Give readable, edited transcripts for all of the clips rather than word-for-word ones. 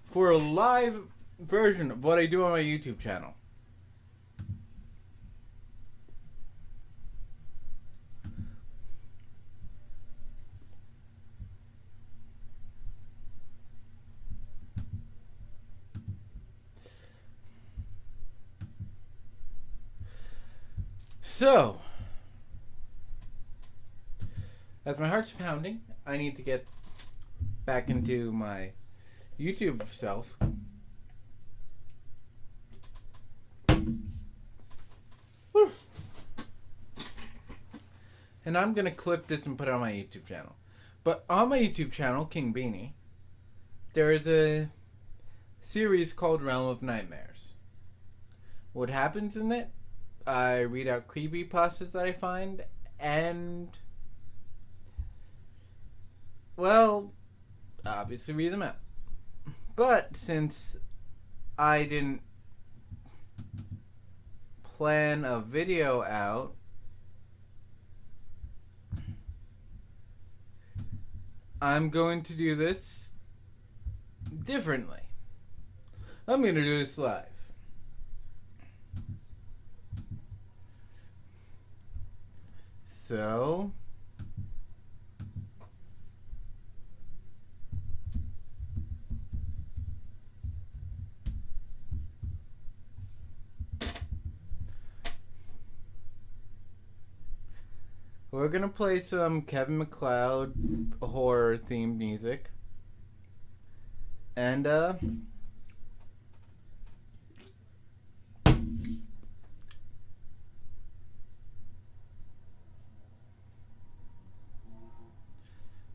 for a live version of what I do on my YouTube channel. So, as my heart's pounding, I need to get back into my YouTube self. Woo. And I'm going to clip this and put it on my YouTube channel. But on my YouTube channel, King Beanie, there is a series called Realm of Nightmares. What happens in it? I read out creepypastas that I find, and, well, obviously read them out. But since I didn't plan a video out, I'm going to do this differently. I'm going to do this live. So, we're going to play some Kevin MacLeod horror themed music. And,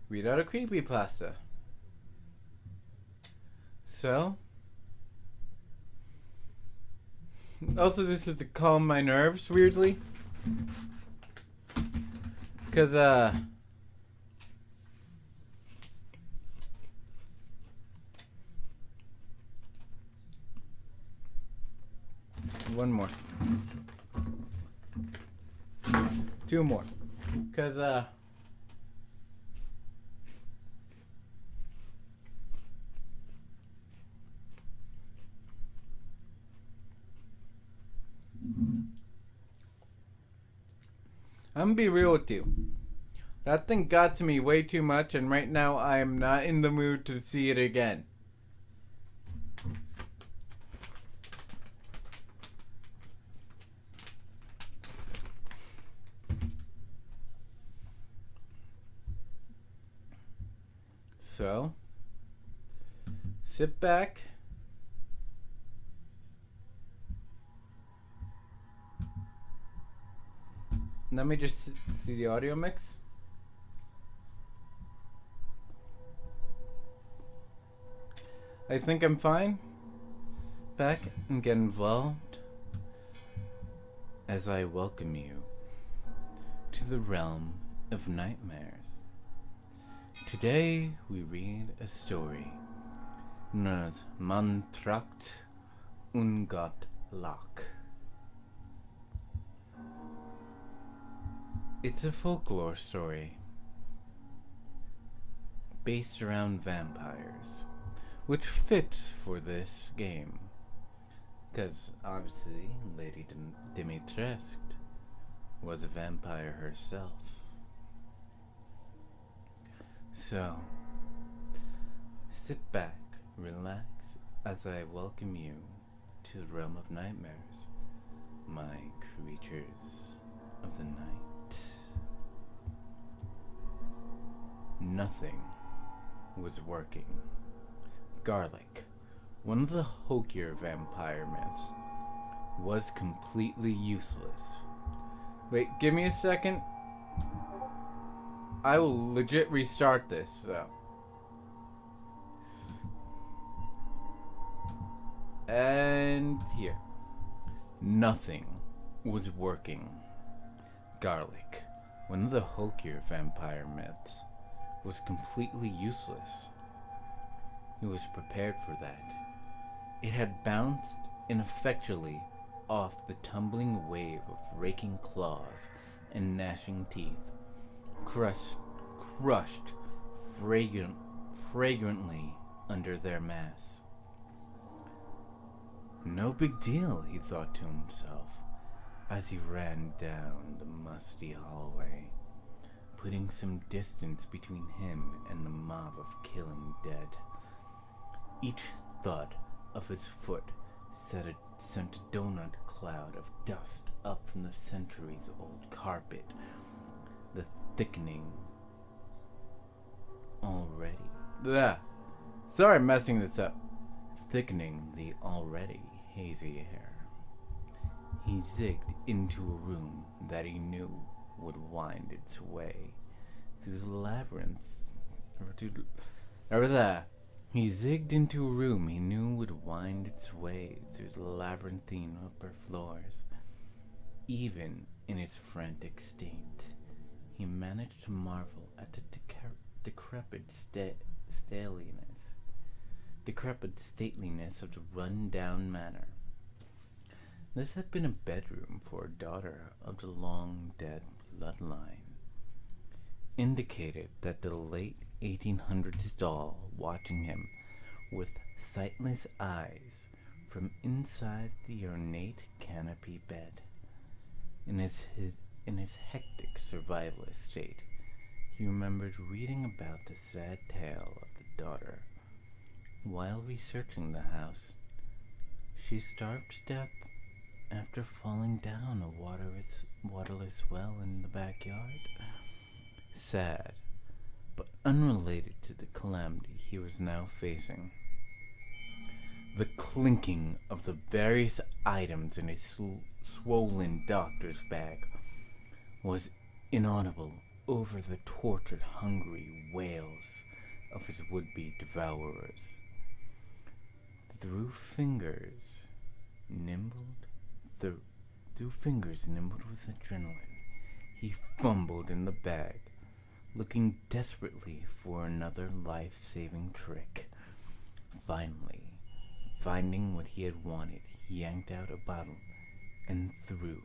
read out a creepypasta. So, also this is to calm my nerves, weirdly. Because, one more. Two more. Because, I'm gonna be real with you. That thing got to me way too much, and right now I am not in the mood to see it again. So, sit back. Let me just see the audio mix. I think I'm fine. Back and get involved as I welcome you to the realm of nightmares. Today we read a story known as Mann Tract und Gott Lach. It's a folklore story based around vampires, which fits for this game, because obviously Lady Dimitrescu was a vampire herself. So, sit back, relax, as I welcome you to the realm of nightmares, my creatures of the night. Nothing was working. Garlic, one of the hokier vampire myths, was completely useless. Wait, give me a second. I will legit restart this, so. And here. Nothing was working. Garlic, one of the hokier vampire myths, was completely useless. He was prepared for that. It had bounced ineffectually off the tumbling wave of raking claws and gnashing teeth, crushed fragrantly under their mass. No big deal, he thought to himself as he ran down the musty hallway, putting some distance between him and the mob of killing dead. Each thud of his foot sent a donut cloud of dust up from the centuries-old carpet, the thickening already. Blah. Sorry, I'm messing this up. Thickening the already hazy air. He zigged into a room that he knew would wind its way through the labyrinth. He zigged into a room he knew would wind its way through the labyrinthine upper floors. Even in its frantic state, he managed to marvel at the decrepit stateliness of the run-down manor. This had been a bedroom for a daughter of the long-dead bloodline. Indicated that the late 1800s doll watching him with sightless eyes from inside the ornate canopy bed. In his hectic survivalist state, he remembered reading about the sad tale of the daughter. While researching the house, she starved to death after falling down a waterless well in the backyard. Sad, but unrelated to the calamity he was now facing. The clinking of the various items in his swollen doctor's bag was inaudible over the tortured, hungry wails of his would-be devourers. Through fingers nimbled with adrenaline, he fumbled in the bag, looking desperately for another life-saving trick. Finally, finding what he had wanted, he yanked out a bottle and threw,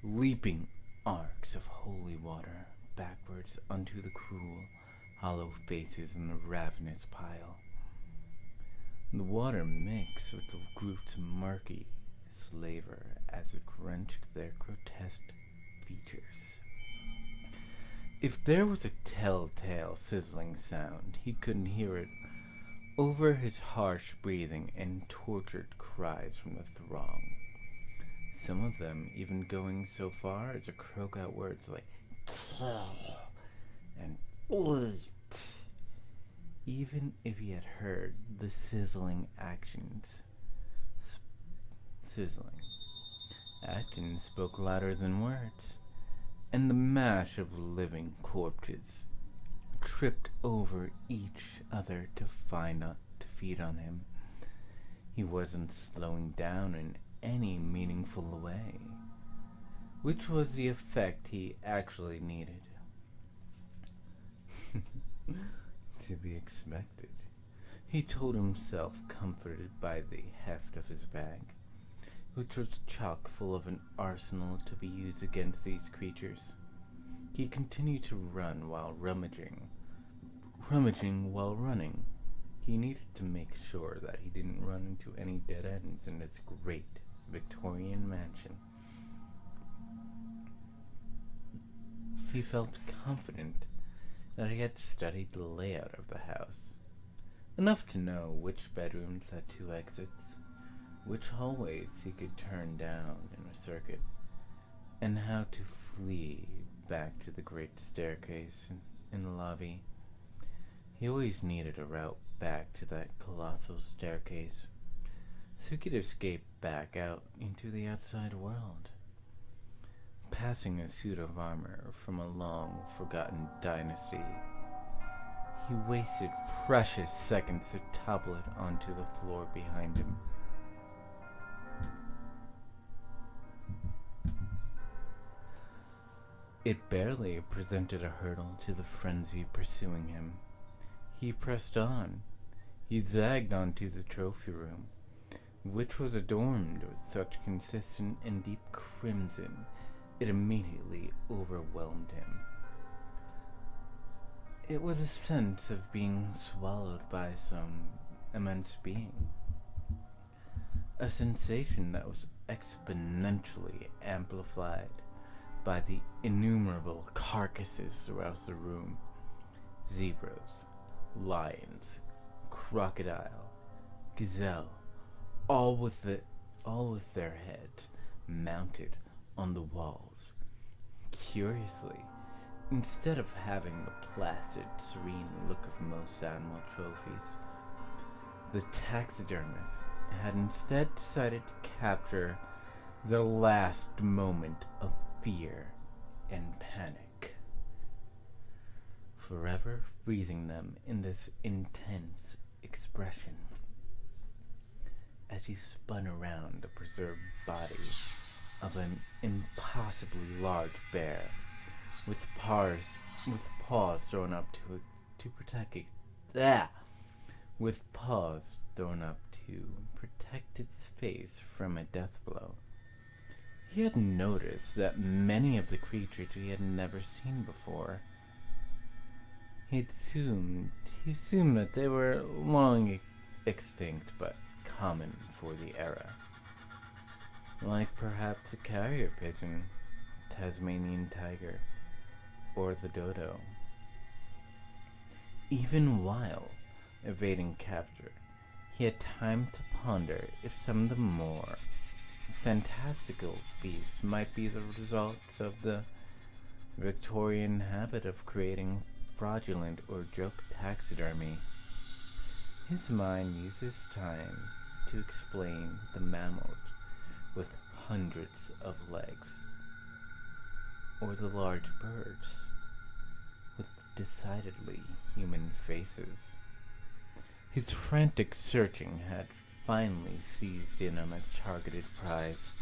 leaping arcs of holy water backwards onto the cruel, hollow faces in the ravenous pile. The water mixed with the group's murky slaver as it drenched their grotesque features. If there was a telltale sizzling sound, he couldn't hear it over his harsh breathing and tortured cries from the throng. Some of them even going so far as to croak out words like kill and eat. Even if he had heard the sizzling actions spoke louder than words, and the mash of living corpses tripped over each other to feed on him. He wasn't slowing down in any meaningful way, which was the effect he actually needed. To be expected, he told himself, comforted by the heft of his bag, which was chock full of an arsenal to be used against these creatures. He continued to run while rummaging while running. He needed to make sure that he didn't run into any dead ends in his great Victorian mansion. He felt confident that he had studied the layout of the house, enough to know which bedrooms had 2 exits, which hallways he could turn down in a circuit, and how to flee back to the great staircase in the lobby. He always needed a route back to that colossal staircase, so he could escape back out into the outside world. Passing a suit of armor from a long-forgotten dynasty, he wasted precious seconds to topple it onto the floor behind him. It barely presented a hurdle to the frenzy pursuing him. He pressed on. He zagged onto the trophy room, which was adorned with such consistent and deep crimson it immediately overwhelmed him. It was a sense of being swallowed by some immense being. a sensation that was exponentially amplified by the innumerable carcasses throughout the room. Zebras, lions, crocodile, gazelle, all with their heads mounted on the walls. Curiously, instead of having the placid, serene look of most animal trophies, the taxidermist had instead decided to capture the last moment of fear and panic, forever freezing them in this intense expression. As he spun around the preserved body of an impossibly large bear, with paws thrown up to protect it. With paws thrown up to protect its face from a death blow. He had noticed that many of the creatures he had never seen before. He assumed that they were long extinct but common for the era. Like perhaps the carrier pigeon, Tasmanian tiger, or the dodo. Even while evading capture, he had time to ponder if some of the more fantastical beasts might be the results of the Victorian habit of creating fraudulent or joke taxidermy. His mind used his time to explain the mammals with hundreds of legs, or the large birds with decidedly human faces. His frantic searching had finally seized in on its targeted prize.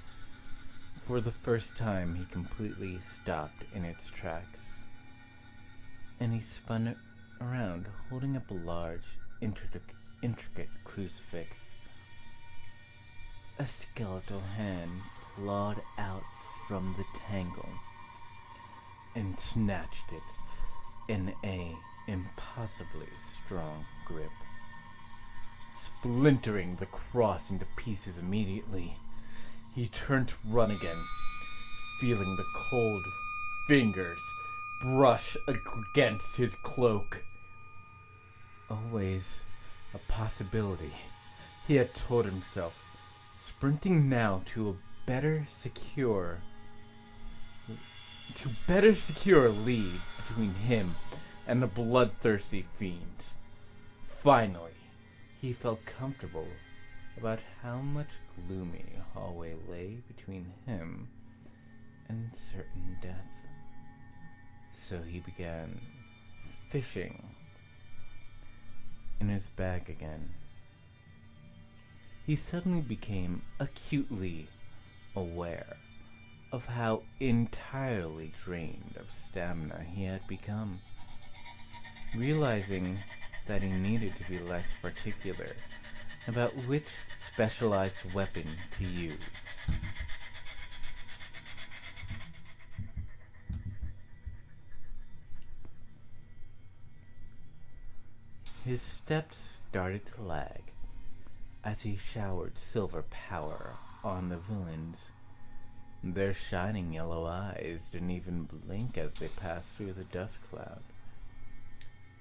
For the first time, he completely stopped in its tracks, and he spun around, holding up a large, intricate crucifix. A skeletal hand clawed out from the tangle and snatched it in a impossibly strong grip, splintering the cross into pieces immediately. He turned to run again, feeling the cold fingers brush against his cloak. Always a possibility, he had told himself, sprinting now to better secure a lead between him and the bloodthirsty fiends. Finally, he felt comfortable about how much gloomy hallway lay between him and certain death. So he began fishing in his bag again. He suddenly became acutely aware of how entirely drained of stamina he had become, realizing that he needed to be less particular about which specialized weapon to use. His steps started to lag as he showered silver power on the villains. Their shining yellow eyes didn't even blink as they passed through the dust cloud.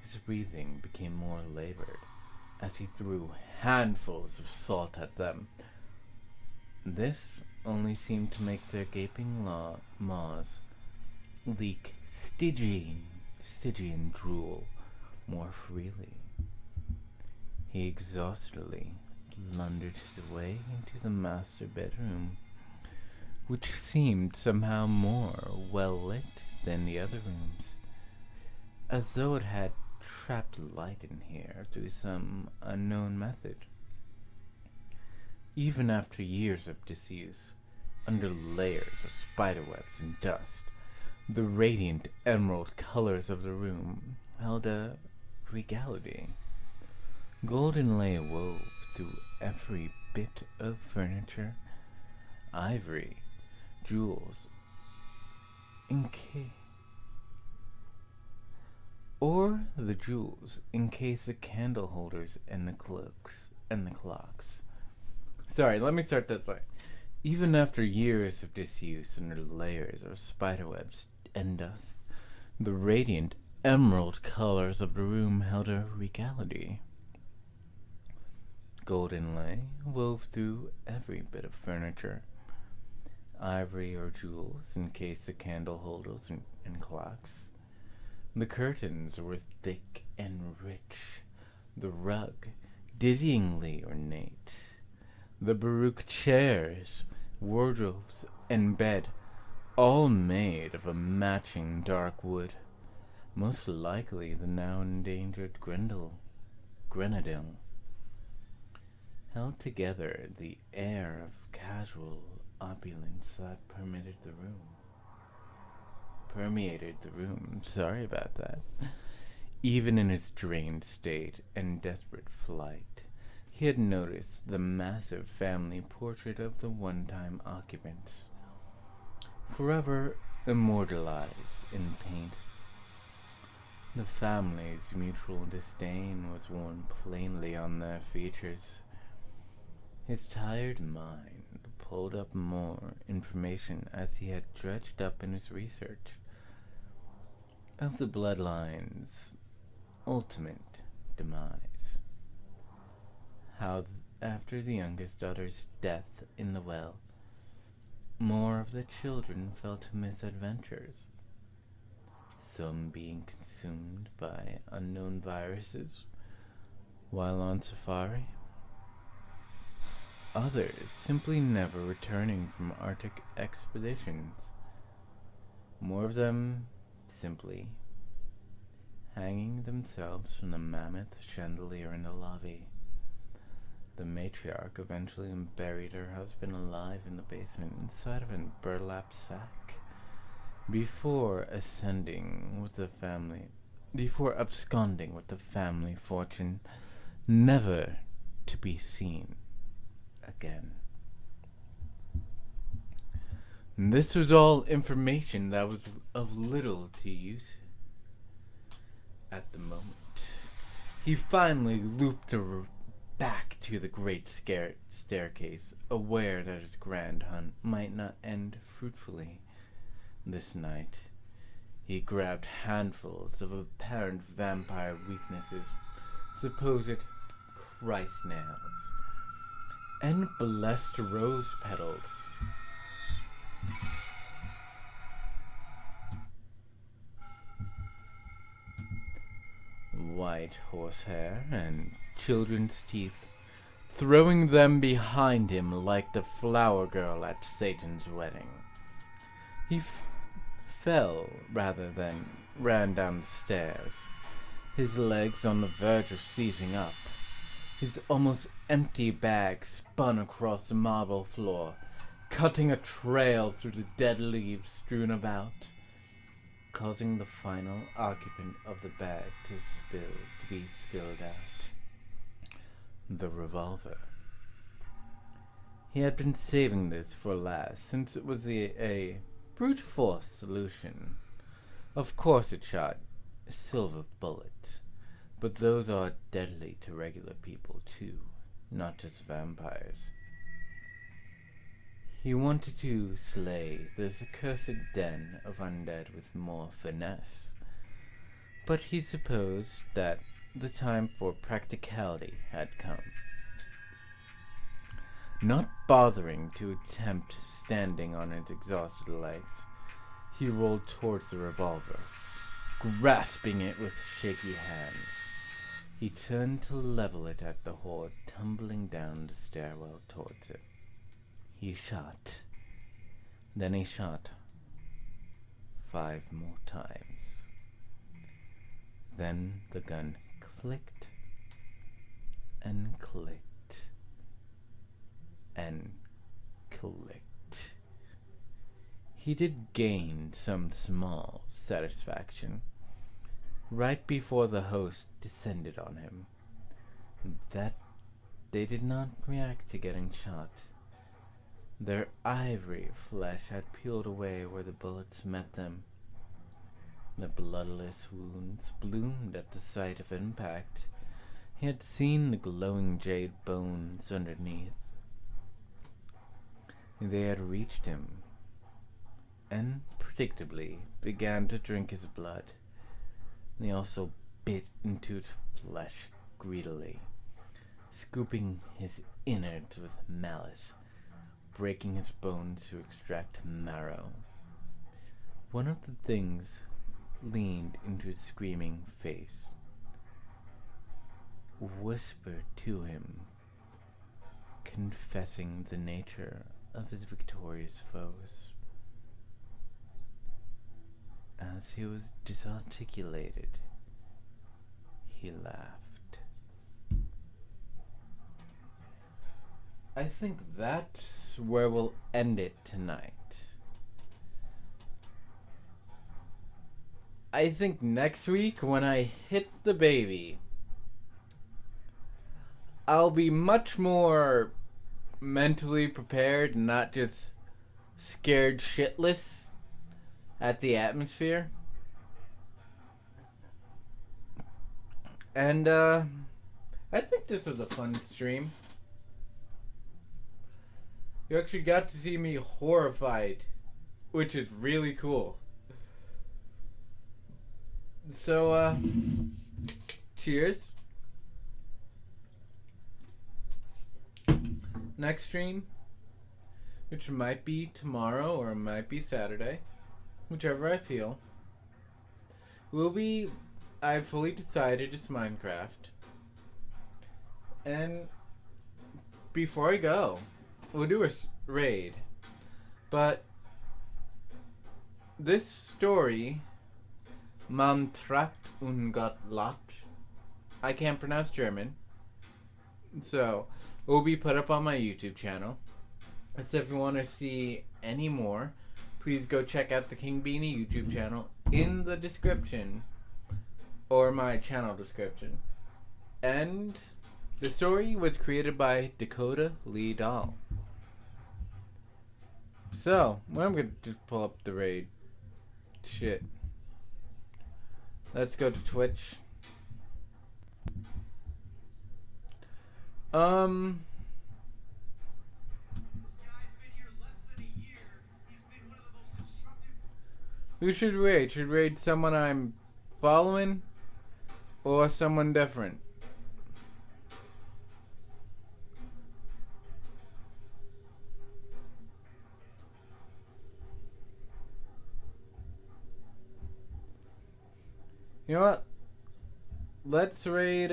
His breathing became more labored as he threw handfuls of salt at them. This only seemed to make their gaping maws leak Stygian drool more freely. He exhaustedly blundered his way into the master bedroom, which seemed somehow more well-lit than the other rooms, as though it had trapped light in here through some unknown method. Even after years of disuse, under layers of spiderwebs and dust, the radiant emerald colors of the room held a regality. Golden lay wove through every bit of furniture, ivory, jewels, the jewels encase the candle holders and the cloaks and the clocks. Sorry, let me start that way. Even after years of disuse under layers of spiderwebs and dust, the radiant emerald colors of the room held a regality. Golden lay wove through every bit of furniture. Ivory or jewels encased the candle holders and clocks. The curtains were thick and rich, the rug dizzyingly ornate. The baroque chairs, wardrobes, and bed, all made of a matching dark wood, most likely the now endangered Grenadille, held together the air of casual opulence that permeated the room. Sorry about that. Even in his drained state and desperate flight, he had noticed the massive family portrait of the one-time occupants, forever immortalized in paint. The family's mutual disdain was worn plainly on their features. His tired mind pulled up more information as he had dredged up in his research of the bloodline's ultimate demise. How, after the youngest daughter's death in the well, more of the children fell to misadventures, some being consumed by unknown viruses while on safari, others simply never returning from Arctic expeditions, more of them simply hanging themselves from the mammoth chandelier in the lobby. The matriarch eventually buried her husband alive in the basement inside of a burlap sack before absconding with the family fortune, never to be seen again. And this was all information that was of little to use at the moment. He finally looped back to the great staircase, aware that his grand hunt might not end fruitfully this night. He grabbed handfuls of apparent vampire weaknesses, supposed Christ nails, and blessed rose petals. White horsehair and children's teeth, throwing them behind him like the flower girl at Satan's wedding. He fell rather than ran down the stairs, his legs on the verge of seizing up. His almost empty bag spun across the marble floor, cutting a trail through the dead leaves strewn about, causing the final occupant of the bag to be spilled out. The revolver. He had been saving this for last, since it was a brute force solution. Of course it shot silver bullets, but those are deadly to regular people too, not just vampires. He wanted to slay this accursed den of undead with more finesse, but he supposed that the time for practicality had come. Not bothering to attempt standing on his exhausted legs, he rolled towards the revolver, grasping it with shaky hands. He turned to level it at the horde tumbling down the stairwell towards it. He shot. Then he shot 5 more times. Then the gun clicked and clicked and clicked. He did gain some small satisfaction right before the host descended on him, that they did not react to getting shot. Their ivory flesh had peeled away where the bullets met them. The bloodless wounds bloomed at the sight of impact. He had seen the glowing jade bones underneath. They had reached him, and predictably began to drink his blood. They also bit into his flesh greedily, scooping his innards with malice, breaking his bones to extract marrow. One of the things leaned into his screaming face, whispered to him, confessing the nature of his victorious foes. As he was disarticulated, he laughed. I think that's where we'll end it tonight. I think next week, when I hit the baby, I'll be much more mentally prepared and not just scared shitless at the atmosphere. And I think this was a fun stream. You actually got to see me horrified, which is really cool. So cheers. Next stream, which might be tomorrow or it might be Saturday, whichever I feel, will be, I've fully decided it's Minecraft. And before I go, we'll do a raid. But this story, Mann Tract und Gott Lach, I can't pronounce German, so it will be put up on my YouTube channel. So if you want to see any more, please go check out the King Beanie YouTube channel in the description, or my channel description. And the story was created by Dakota Lee Dahl. So, well, I'm going to just pull up the raid. Shit. Let's go to Twitch. This guy's been here less than a year. He's been one of the most destructive. Who should raid? Should raid someone I'm following or someone different? You know what? Let's raid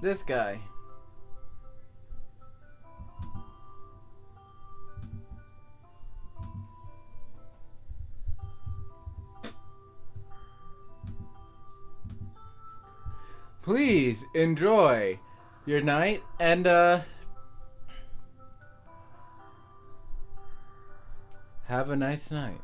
this guy. Please enjoy your night and have a nice night.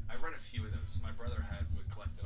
I read a few of those. My brother would collect them.